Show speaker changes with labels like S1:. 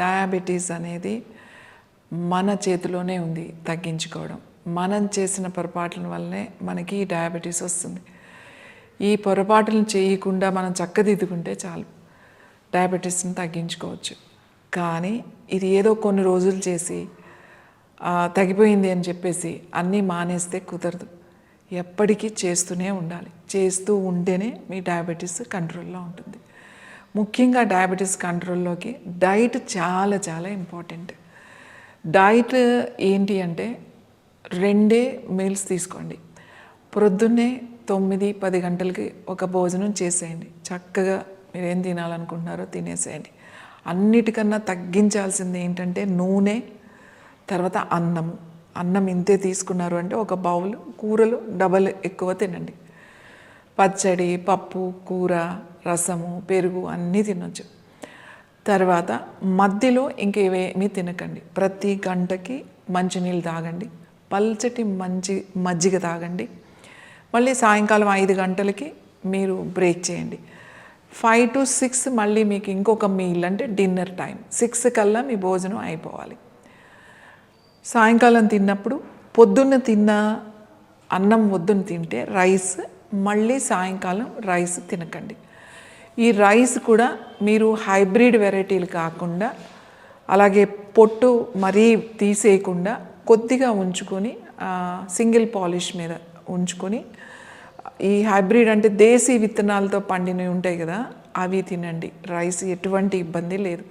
S1: Diabetes అనేది మన చేతిలోనే ఉంది తగ్గించుకోవడం. మనం చేసిన పొరపాట్ల వల్లనే మనకి ఈ డయాబెటీస్ వస్తుంది. ఈ పొరపాట్లను చేయకుండా మనం చక్కదిద్దుకుంటే చాలు, డయాబెటీస్ని తగ్గించుకోవచ్చు. కానీ ఇది ఏదో కొన్ని రోజులు చేసి తగ్గిపోయింది అని చెప్పేసి అన్నీ మానేస్తే కుదరదు. ఎప్పటికీ చేస్తూనే ఉండాలి. చేస్తూ ఉంటేనే మీ డయాబెటీస్ కంట్రోల్లో ఉంటుంది. ముఖ్యంగా డయాబెటీస్ కంట్రోల్లోకి డైట్ చాలా చాలా ఇంపార్టెంట్. డైట్ ఏంటి అంటే 2 మీల్స్ తీసుకోండి. ప్రొద్దున్నే 9-10 గంటలకి ఒక భోజనం చేసేయండి. చక్కగా మీరు ఏం తినాలనుకుంటున్నారో తినేసేయండి. అన్నిటికన్నా తగ్గించాల్సింది ఏంటంటే నూనె, తర్వాత అన్నం ఇంతే తీసుకున్నారు అంటే ఒక బౌల్, కూరలు డబల్ ఎక్కువ తినండి. పచ్చడి, పప్పు, కూర, రసము, పెరుగు అన్నీ తినొచ్చు. తర్వాత మధ్యలో ఇంకేమీ తినకండి. ప్రతి గంటకి మంచినీళ్ళు తాగండి, పల్చటి మజ్జిగ తాగండి. మళ్ళీ సాయంకాలం 5 గంటలకి మీరు బ్రేక్ చేయండి. 5 to 6 మళ్ళీ మీకు ఇంకొక మీల్ అంటే డిన్నర్ టైం. 6 కల్లా మీ భోజనం అయిపోవాలి. సాయంకాలం తిన్నప్పుడు పొద్దున్న తిన్న అన్నం వద్దున తింటే రైస్, మళ్ళీ సాయంకాలం రైస్ తినకండి. ఈ రైస్ కూడా మీరు హైబ్రిడ్ వెరైటీలు కాకుండా, అలాగే పొట్టు మరీ తీసేయకుండా కొద్దిగా ఉంచుకొని సింగిల్ పాలిష్ మీద ఉంచుకొని, ఈ హైబ్రిడ్ అంటే దేశీ విత్తనాలతో పండినవి ఉంటాయి కదా, అవి తినండి. రైస్ ఎటువంటి ఇబ్బంది లేదు.